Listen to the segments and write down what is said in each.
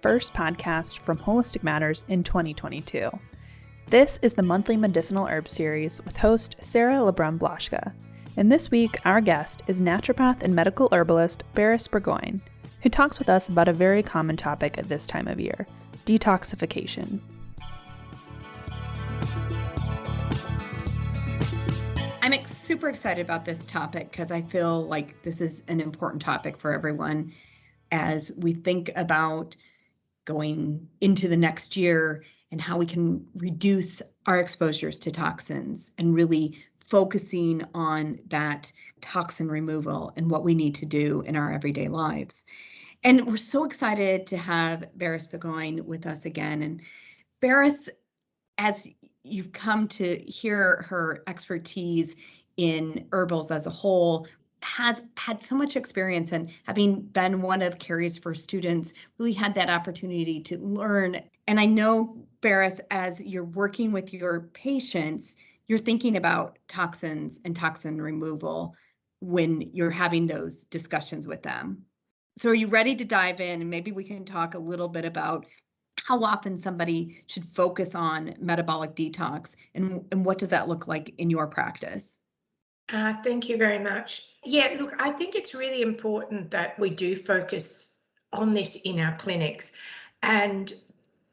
first podcast from Holistic Matters in 2022. This is the monthly Medicinal Herbs series with host Sara Le Brun Blashka. And this week, our guest is naturopath and medical herbalist Berris Burgoyne, who talks with us about a very common topic at this time of year, detoxification. I'm super excited about this topic because I feel like this is an important topic for everyone as we think about going into the next year and how we can reduce our exposures to toxins and really focusing on that toxin removal and what we need to do in our everyday lives. And we're so excited to have Berris Burgoyne with us again. And Berris, as you've come to hear her expertise in herbals as a whole, has had so much experience, and having been one of Carrie's first students, really had that opportunity to learn. And I know, Berris, as you're working with your patients, you're thinking about toxins and toxin removal when you're having those discussions with them. So are you ready to dive in? And maybe we can talk a little bit about how often somebody should focus on metabolic detox and what does that look like in your practice? Thank you very much. Yeah, look, I think it's really important that we do focus on this in our clinics. And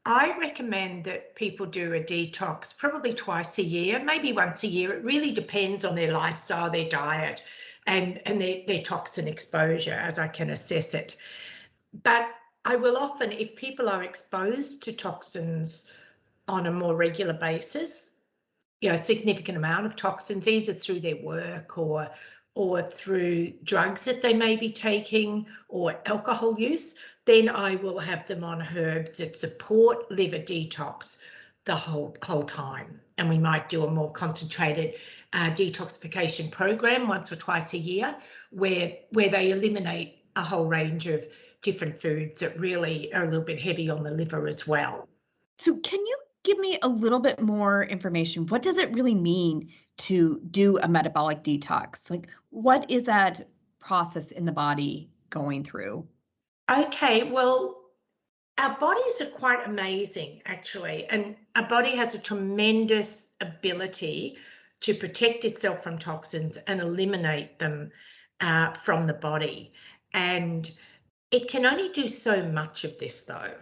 I recommend that people do a detox probably twice a year, maybe once a year. It really depends on their lifestyle, their diet, and their toxin exposure as I can assess it. But I will often, if people are exposed to toxins on a more regular basis, a significant amount of toxins, either through their work or through drugs that they may be taking or alcohol use, then I will have them on herbs that support liver detox the whole time. And we might do a more concentrated detoxification program once or twice a year where they eliminate a whole range of different foods that really are a little bit heavy on the liver as well. So can you give me a little bit more information? What does it really mean to do a metabolic detox? Like, what is that process in the body going through? Okay, well, our bodies are quite amazing, actually, and our body has a tremendous ability to protect itself from toxins and eliminate them from the body. And it can only do so much of this, though.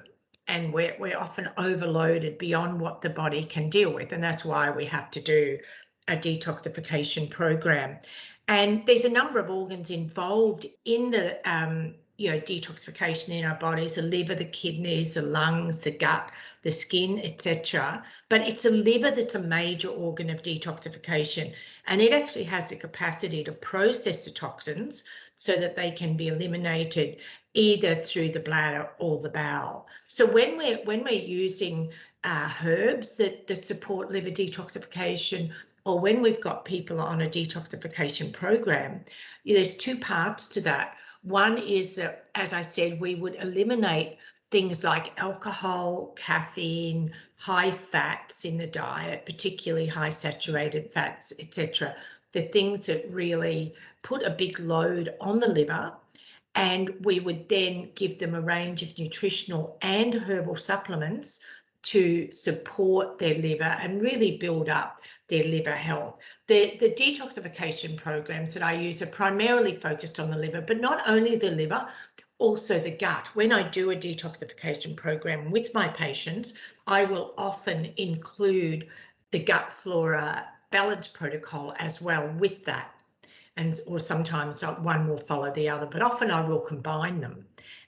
And we're often overloaded beyond what the body can deal with. And that's why we have to do a detoxification program. And there's a number of organs involved in the detoxification in our bodies: the liver, the kidneys, the lungs, the gut, the skin, etc. But it's the liver that's a major organ of detoxification, and it actually has the capacity to process the toxins so that they can be eliminated either through the bladder or the bowel. So when we're using herbs that support liver detoxification, or when we've got people on a detoxification program, there's two parts to that. One is that, as I said, we would eliminate things like alcohol, caffeine, high fats in the diet, particularly high saturated fats, etc. The things that really put a big load on the liver. And we would then give them a range of nutritional and herbal supplements to support their liver and really build up their liver health. The detoxification programs that I use are primarily focused on the liver, but not only the liver, also the gut. When I do a detoxification program with my patients, I will often include the gut flora balance protocol as well with that. Or sometimes one will follow the other, but often I will combine them,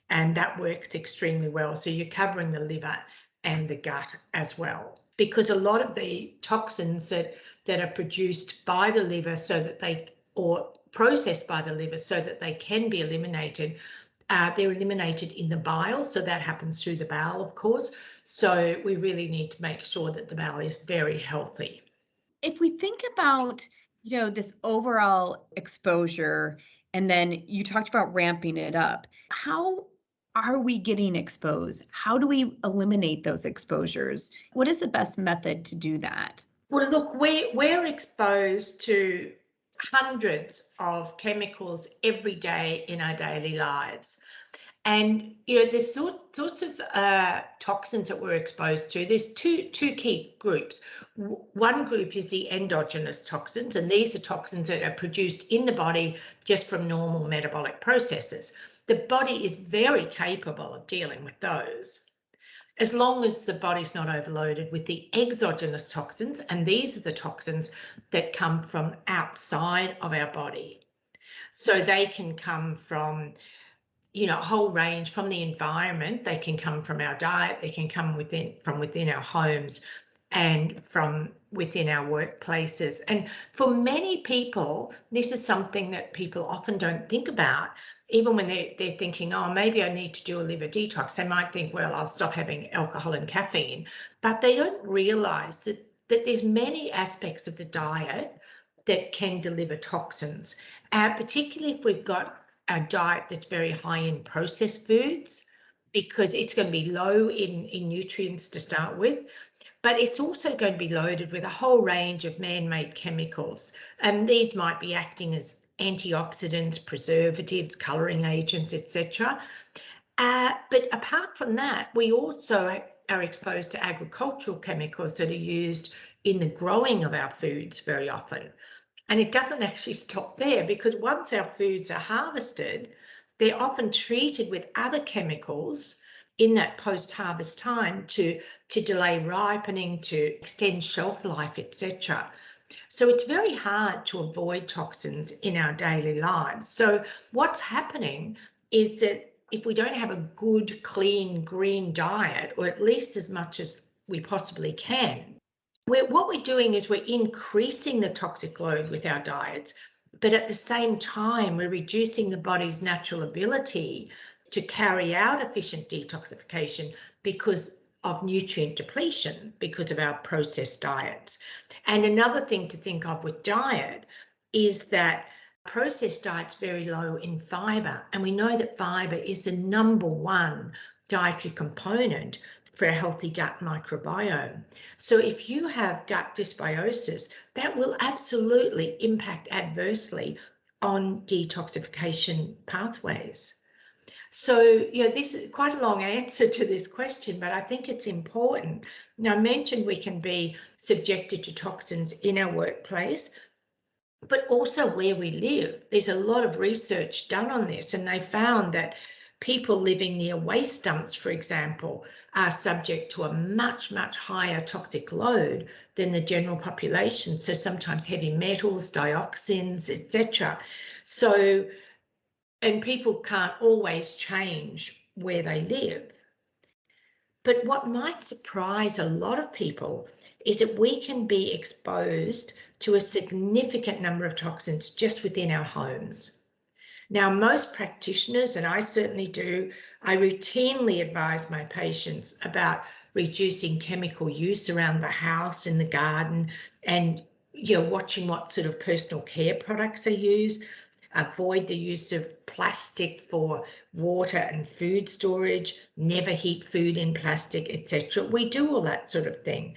and that works extremely well. So you're covering the liver and the gut as well, because a lot of the toxins that are produced by the liver or processed by the liver so that they can be eliminated, they're eliminated in the bile. So that happens through the bowel, of course. So we really need to make sure that the bowel is very healthy. If we think about this overall exposure, and then you talked about ramping it up, how are we getting exposed? How do we eliminate those exposures? What is the best method to do that? Well, look, we're exposed to hundreds of chemicals every day in our daily lives. And there's sorts of toxins that we're exposed to. There's two key groups. One group is the endogenous toxins, and these are toxins that are produced in the body just from normal metabolic processes. The body is very capable of dealing with those, as long as the body's not overloaded with the exogenous toxins, and these are the toxins that come from outside of our body. So they can come from a whole range, from the environment. They can come from our diet, they can come from within our homes and from within our workplaces. And for many people, this is something that people often don't think about. Even when they're thinking, oh, maybe I need to do a liver detox, they might think, well, I'll stop having alcohol and caffeine. But they don't realize that there's many aspects of the diet that can deliver toxins, particularly if we've got a diet that's very high in processed foods, because it's going to be low in nutrients to start with, but it's also going to be loaded with a whole range of man-made chemicals. And these might be acting as antioxidants, preservatives, colouring agents, etc. But apart from that, we also are exposed to agricultural chemicals that are used in the growing of our foods very often. And it doesn't actually stop there, because once our foods are harvested, they're often treated with other chemicals in that post-harvest time to delay ripening, to extend shelf life, etc. So it's very hard to avoid toxins in our daily lives. So what's happening is that if we don't have a good, clean, green diet, or at least as much as we possibly can, what we're doing is we're increasing the toxic load with our diets, but at the same time, we're reducing the body's natural ability to carry out efficient detoxification because of nutrient depletion, because of our processed diets. And another thing to think of with diet is that processed diet's very low in fiber, and we know that fiber is the #1 dietary component for a healthy gut microbiome. So if you have gut dysbiosis, that will absolutely impact adversely on detoxification pathways. So, this is quite a long answer to this question, but I think it's important. Now, I mentioned we can be subjected to toxins in our workplace, but also where we live. There's a lot of research done on this, and they found that people living near waste dumps, for example, are subject to a much, much higher toxic load than the general population. So sometimes heavy metals, dioxins, etc. So, and people can't always change where they live. But what might surprise a lot of people is that we can be exposed to a significant number of toxins just within our homes. Now, most practitioners, and I certainly do, I routinely advise my patients about reducing chemical use around the house, in the garden, and watching what sort of personal care products they use. Avoid the use of plastic for water and food storage, never heat food in plastic, etc. We do all that sort of thing.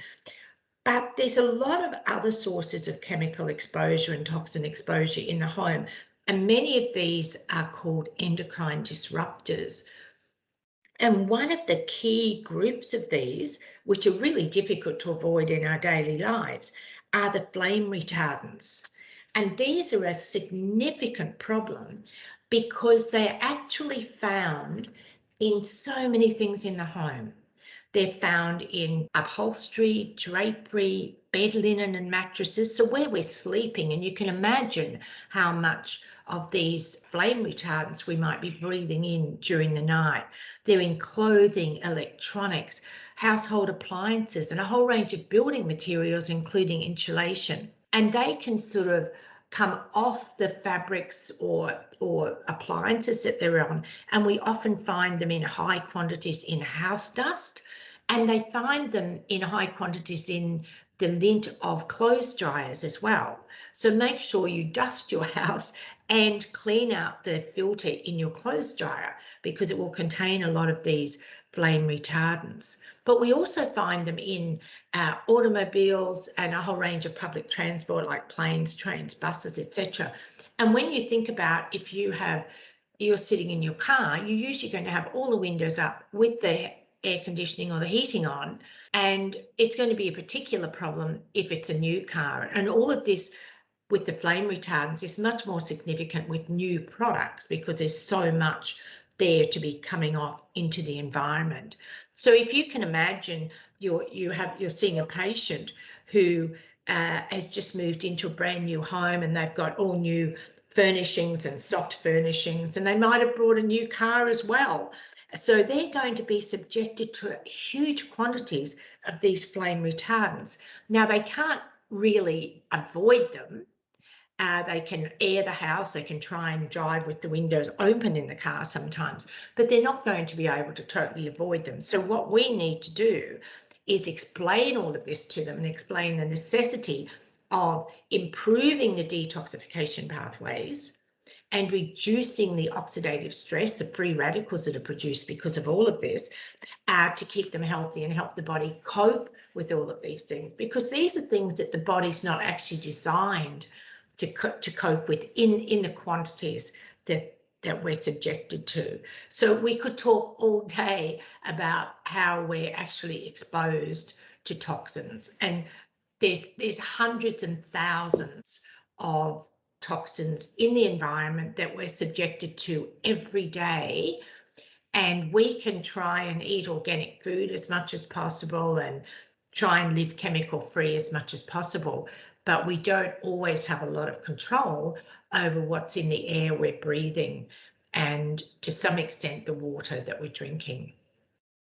But there's a lot of other sources of chemical exposure and toxin exposure in the home. And many of these are called endocrine disruptors. And one of the key groups of these, which are really difficult to avoid in our daily lives, are the flame retardants. And these are a significant problem because they're actually found in so many things in the home. They're found in upholstery, drapery, bed linen and mattresses, so where we're sleeping, and you can imagine how much of these flame retardants we might be breathing in during the night. They're in clothing, electronics, household appliances, and a whole range of building materials, including insulation. And they can sort of come off the fabrics or appliances that they're on, and we often find them in high quantities in house dust, and they find them in high quantities in the lint of clothes dryers as well. So make sure you dust your house and clean out the filter in your clothes dryer, because it will contain a lot of these flame retardants. But we also find them in automobiles and a whole range of public transport like planes, trains, buses, etc. And when you think about if you have you're sitting in your car, you're usually going to have all the windows up with the air conditioning or the heating on, and it's going to be a particular problem if it's a new car. And all of this with the flame retardants is much more significant with new products because there's so much there to be coming off into the environment. So if you can imagine you're seeing a patient who has just moved into a brand new home and they've got all new furnishings and soft furnishings, and they might have brought a new car as well. So they're going to be subjected to huge quantities of these flame retardants. Now, they can't really avoid them. They can air the house, they can try and drive with the windows open in the car sometimes, but they're not going to be able to totally avoid them. So what we need to do is explain all of this to them and explain the necessity of improving the detoxification pathways and reducing the oxidative stress, the free radicals that are produced because of all of this, to keep them healthy and help the body cope with all of these things, because these are things that the body's not actually designed to cope with in the quantities that we're subjected to. So we could talk all day about how we're actually exposed to toxins, and there's hundreds and thousands of toxins in the environment that we're subjected to every day. And we can try and eat organic food as much as possible and try and live chemical free as much as possible, but we don't always have a lot of control over what's in the air we're breathing and to some extent the water that we're drinking.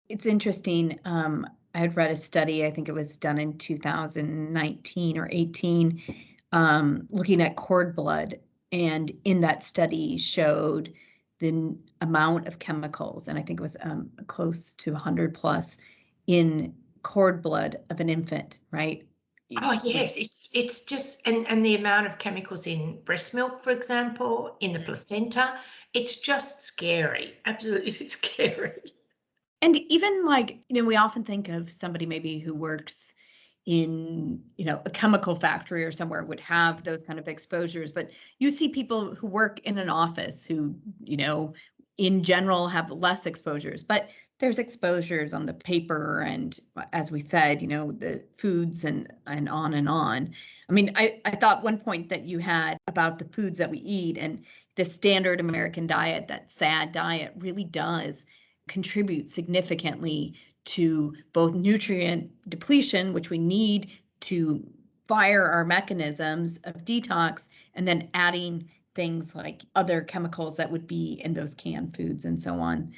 It's interesting. I had read a study, I think it was done in 2019 or 18, looking at cord blood, and in that study showed the amount of chemicals, and I think it was close to 100 plus in cord blood of an infant, right? Oh yes, it's just, and the amount of chemicals in breast milk, for example, in the placenta, it's just scary, absolutely scary. And even like, we often think of somebody maybe who works in, a chemical factory or somewhere would have those kind of exposures, but you see people who work in an office who, in general have less exposures, but there's exposures on the paper and, as we said, the foods and on and on. I mean, I thought one point that you had about the foods that we eat and the standard American diet, that SAD diet, really does contribute significantly to both nutrient depletion, which we need to fire our mechanisms of detox, and then adding things like other chemicals that would be in those canned foods and so on.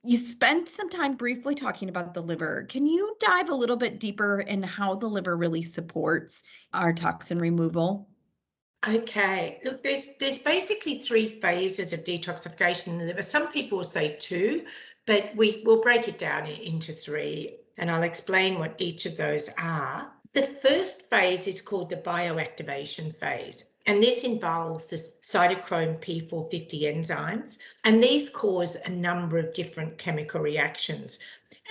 You spent some time briefly talking about the liver. Can you dive a little bit deeper in how the liver really supports our toxin removal? Okay, look, there's basically 3 phases of detoxification in the liver. Some people will say 2, but we will break it down into 3, and I'll explain what each of those are. The first phase is called the bioactivation phase, and this involves the cytochrome P450 enzymes, and these cause a number of different chemical reactions.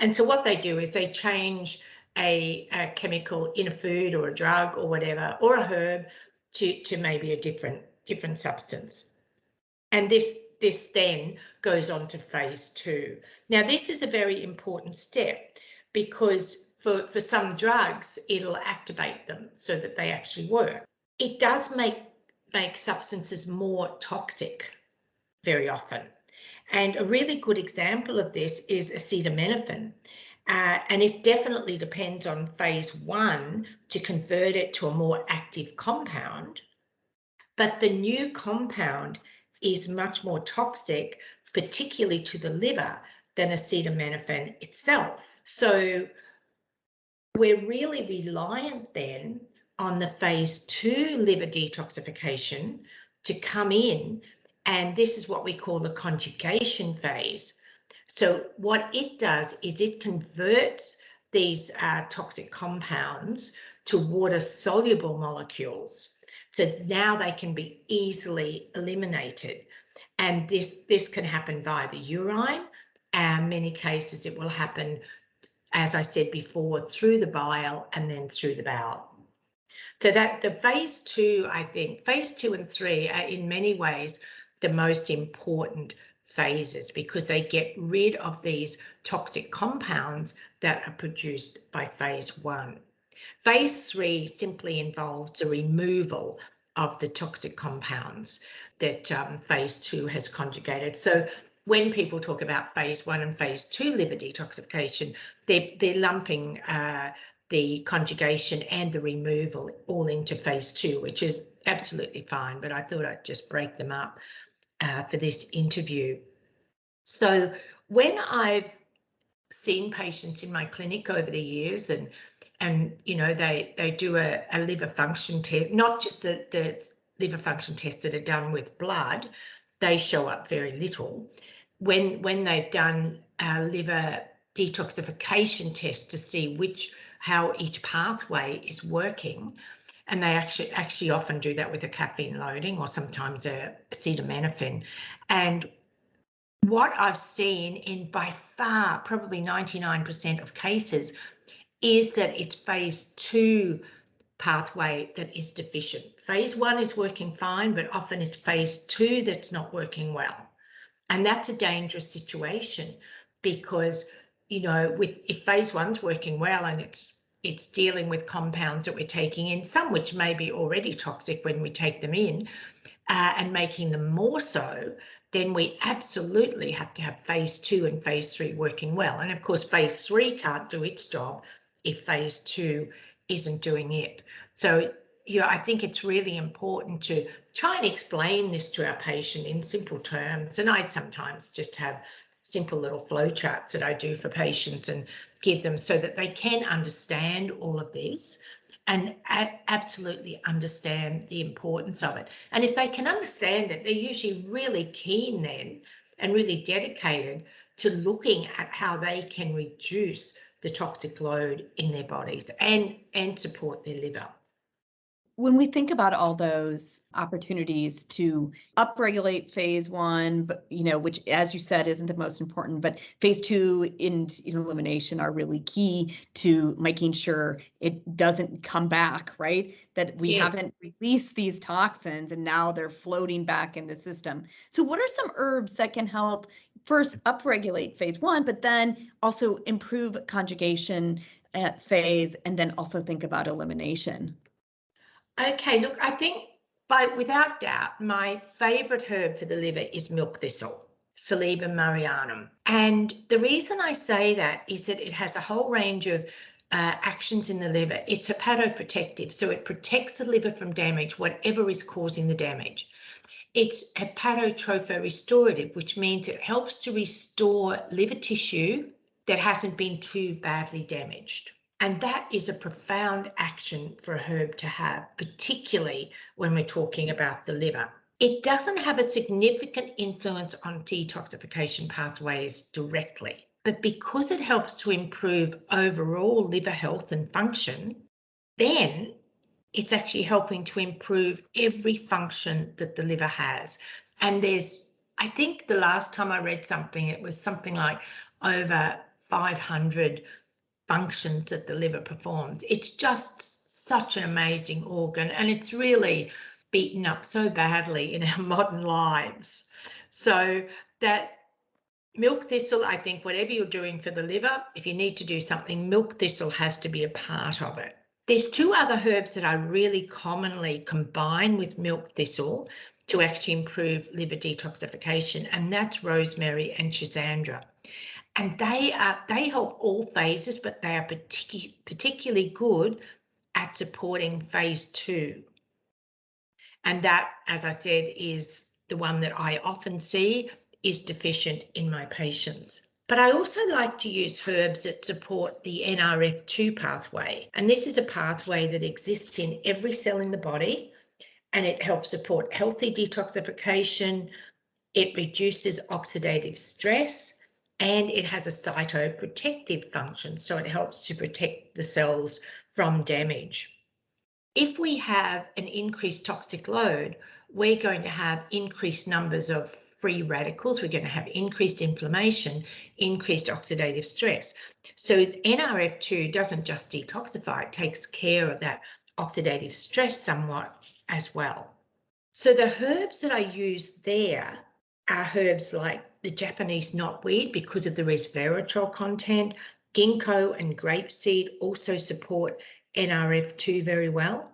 And so what they do is they change a chemical in a food or a drug or whatever, or a herb, to maybe a different substance. And this then goes on to phase 2. Now, this is a very important step because for some drugs, it'll activate them so that they actually work. It does make substances more toxic very often. And a really good example of this is acetaminophen. And it definitely depends on phase 1 to convert it to a more active compound. But the new compound is much more toxic, particularly to the liver, than acetaminophen itself. So we're really reliant then on the phase 2 liver detoxification to come in, and this is what we call the conjugation phase. So what it does is it converts these toxic compounds to water-soluble molecules. So now they can be easily eliminated. And this can happen via the urine. In many cases, it will happen, as I said before, through the bile and then through the bowel. So that the phase 2, I think, phase 2 and 3 are in many ways the most important phases because they get rid of these toxic compounds that are produced by phase 1. Phase 3 simply involves the removal of the toxic compounds that phase 2 has conjugated. So when people talk about phase 1 and phase 2 liver detoxification, they're lumping the conjugation and the removal all into phase 2, which is absolutely fine, but I thought I'd just break them up for this interview. So when I've seen patients in my clinic over the years and you know, they do a liver function test, not just the liver function tests that are done with blood, they show up very little. When they've done a liver detoxification test to see how each pathway is working, and they actually often do that with a caffeine loading or sometimes a acetaminophen. And what I've seen in by far, probably 99% of cases, is that it's phase 2 pathway that is deficient. Phase 1 is working fine, but often it's phase 2 that's not working well. And that's a dangerous situation because, you know, if phase 1's working well and it's dealing with compounds that we're taking in, some which may be already toxic when we take them in, and making them more so, then we absolutely have to have phase 2 and phase 3 working well. And of course, phase 3 can't do its job if phase 2 isn't doing it. So, you know, I think it's really important to try and explain this to our patient in simple terms. And I sometimes just have simple little flow charts that I do for patients and give them so that they can understand all of this and absolutely understand the importance of it. And if they can understand it, they're usually really keen then and really dedicated to looking at how they can reduce the toxic load in their bodies and support their liver. When we think about all those opportunities to upregulate phase 1, but you know, which, as you said, isn't the most important, but phase 2 and elimination are really key to making sure it doesn't come back, right? That we haven't released these toxins and now they're floating back in the system. So what are some herbs that can help first upregulate phase 1, but then also improve conjugation phase, and then also think about elimination? Okay, look, I think without doubt, my favourite herb for the liver is milk thistle, Silebum marianum. And the reason I say that is that it has a whole range of actions in the liver. It's hepatoprotective, so it protects the liver from damage, whatever is causing the damage. It's hepatotropho-restorative, which means it helps to restore liver tissue that hasn't been too badly damaged. And that is a profound action for a herb to have, particularly when we're talking about the liver. It doesn't have a significant influence on detoxification pathways directly, but because it helps to improve overall liver health and function, then it's actually helping to improve every function that the liver has. And I think the last time I read something, it was something like over 500 functions that the liver performs. It's just such an amazing organ, and it's really beaten up so badly in our modern lives. So that milk thistle, I think whatever you're doing for the liver, if you need to do something, milk thistle has to be a part of it. There's 2 other herbs that I really commonly combine with milk thistle to actually improve liver detoxification, and that's rosemary and schisandra. And they help all phases, but they are particularly good at supporting phase 2. And that, as I said, is the one that I often see is deficient in my patients. But I also like to use herbs that support the NRF2 pathway. And this is a pathway that exists in every cell in the body, and it helps support healthy detoxification. It reduces oxidative stress, and it has a cytoprotective function, so it helps to protect the cells from damage. If we have an increased toxic load, we're going to have increased numbers of free radicals, we're going to have increased inflammation, increased oxidative stress. So NRF2 doesn't just detoxify, it takes care of that oxidative stress somewhat as well. So the herbs that I use there are herbs like the Japanese knotweed because of the resveratrol content. Ginkgo and grapeseed also support NRF2 very well.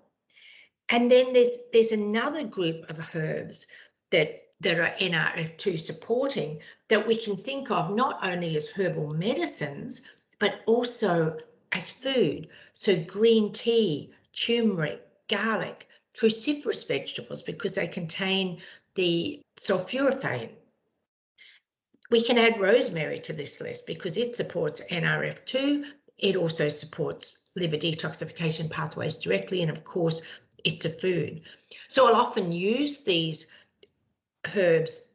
And then there's another group of herbs that are NRF2 supporting that we can think of not only as herbal medicines, but also as food. So green tea, turmeric, garlic, cruciferous vegetables, because they contain the sulforaphane. We can add rosemary to this list because it supports NRF2. It also supports liver detoxification pathways directly. And of course, it's a food. So I'll often use these herbs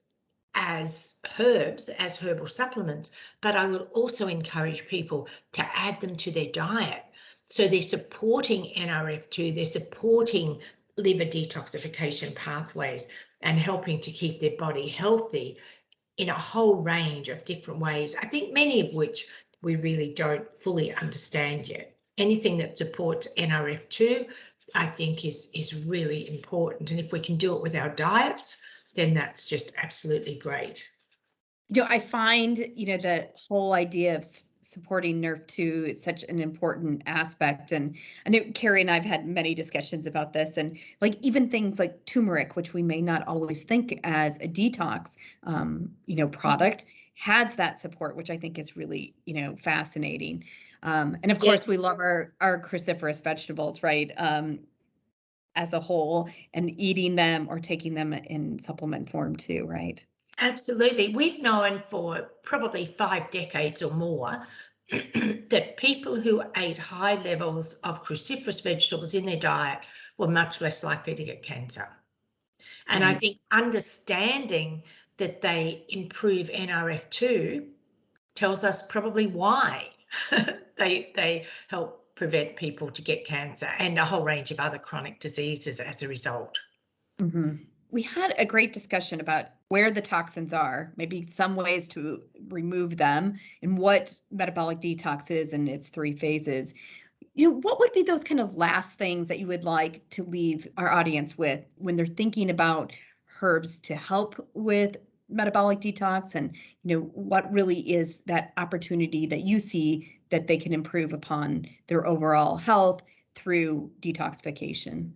as herbal supplements, but I will also encourage people to add them to their diet. So they're supporting NRF2, they're supporting liver detoxification pathways and helping to keep their body healthy in a whole range of different ways, I think many of which we really don't fully understand yet. Anything that supports NRF2, I think is really important. And if we can do it with our diets, then that's just absolutely great. I find, the whole idea of supporting NRF2 is such an important aspect. And I know Carrie and I've had many discussions about this, and like even things like turmeric, which we may not always think as a detox, product, has that support, which I think is really, fascinating. And of course, we love our cruciferous vegetables, right? As a whole, and eating them or taking them in supplement form too, right? Absolutely. We've known for probably 5 decades or more that people who ate high levels of cruciferous vegetables in their diet were much less likely to get cancer. And I think understanding that they improve NRF2 tells us probably why they help prevent people to get cancer and a whole range of other chronic diseases as a result. Mm-hmm. We had a great discussion about where the toxins are, maybe some ways to remove them, and what metabolic detox is and its 3 phases. What would be those kind of last things that you would like to leave our audience with when they're thinking about herbs to help with metabolic detox, and what really is that opportunity that you see that they can improve upon their overall health through detoxification?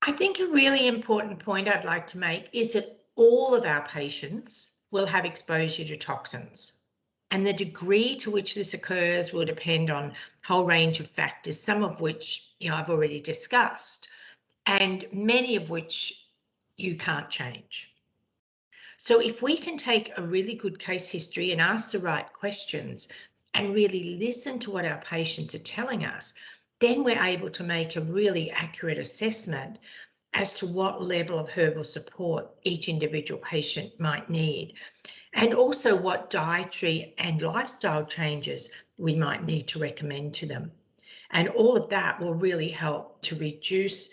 I think a really important point I'd like to make is that all of our patients will have exposure to toxins. And the degree to which this occurs will depend on a whole range of factors, some of which I've already discussed, and many of which you can't change. So if we can take a really good case history and ask the right questions and really listen to what our patients are telling us, then we're able to make a really accurate assessment as to what level of herbal support each individual patient might need, and also what dietary and lifestyle changes we might need to recommend to them. And all of that will really help to reduce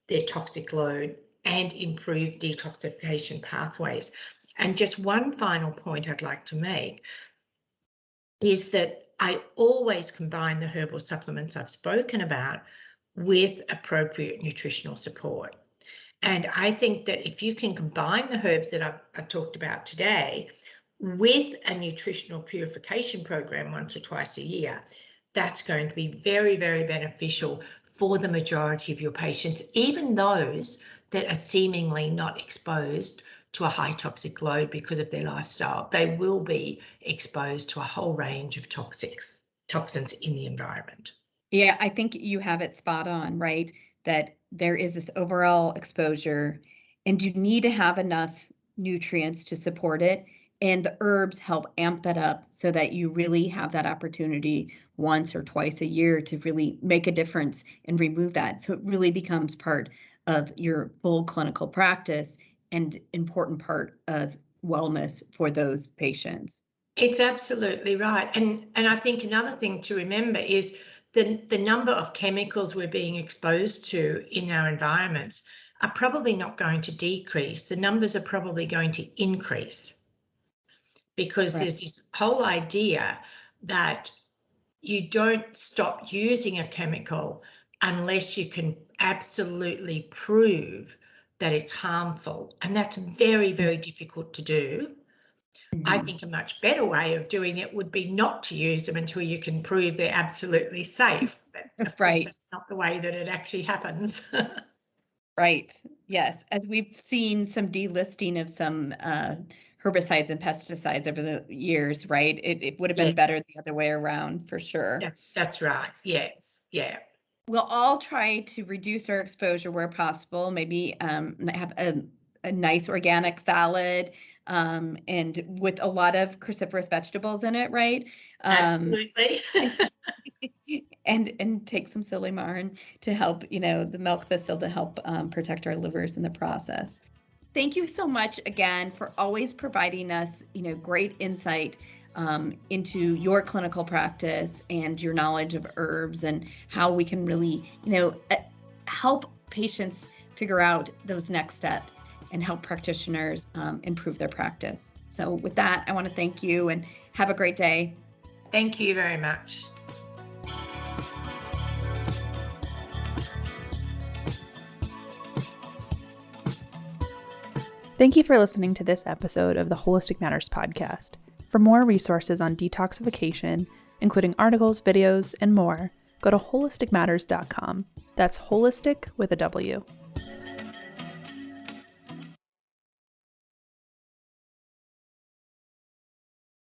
their toxic load and improve detoxification pathways. And just one final point I'd like to make is that I always combine the herbal supplements I've spoken about with appropriate nutritional support. And I think that if you can combine the herbs that I've talked about today with a nutritional purification program once or twice a year, that's going to be very, very beneficial for the majority of your patients, even those that are seemingly not exposed to a high toxic load because of their lifestyle. They will be exposed to a whole range of toxins in the environment. Yeah, I think you have it spot on, right? That there is this overall exposure, and you need to have enough nutrients to support it. And the herbs help amp that up so that you really have that opportunity once or twice a year to really make a difference and remove that. So it really becomes part of your full clinical practice and important part of wellness for those patients. It's absolutely right. And I think another thing to remember is the number of chemicals we're being exposed to in our environments are probably not going to decrease. The numbers are probably going to increase, because there's this whole idea that you don't stop using a chemical unless you can absolutely prove that it's harmful. And that's very, very difficult to do. I think a much better way of doing it would be not to use them until you can prove they're absolutely safe. But of course, that's not the way that it actually happens. Right. Yes. As we've seen some delisting of some herbicides and pesticides over the years, right? It would have been better the other way around for sure. Yeah, that's right. Yes. Yeah. We'll all try to reduce our exposure where possible. Maybe have a nice organic salad and with a lot of cruciferous vegetables in it, right? Absolutely. and take some Silymarin to help, the milk thistle to help protect our livers in the process. Thank you so much again for always providing us, great insight into your clinical practice and your knowledge of herbs and how we can really, help patients figure out those next steps and help practitioners improve their practice. So with that, I want to thank you and have a great day. Thank you very much. Thank you for listening to this episode of the Holistic Matters podcast. For more resources on detoxification, including articles, videos, and more, go to WholisticMatters.com. That's holistic with a W.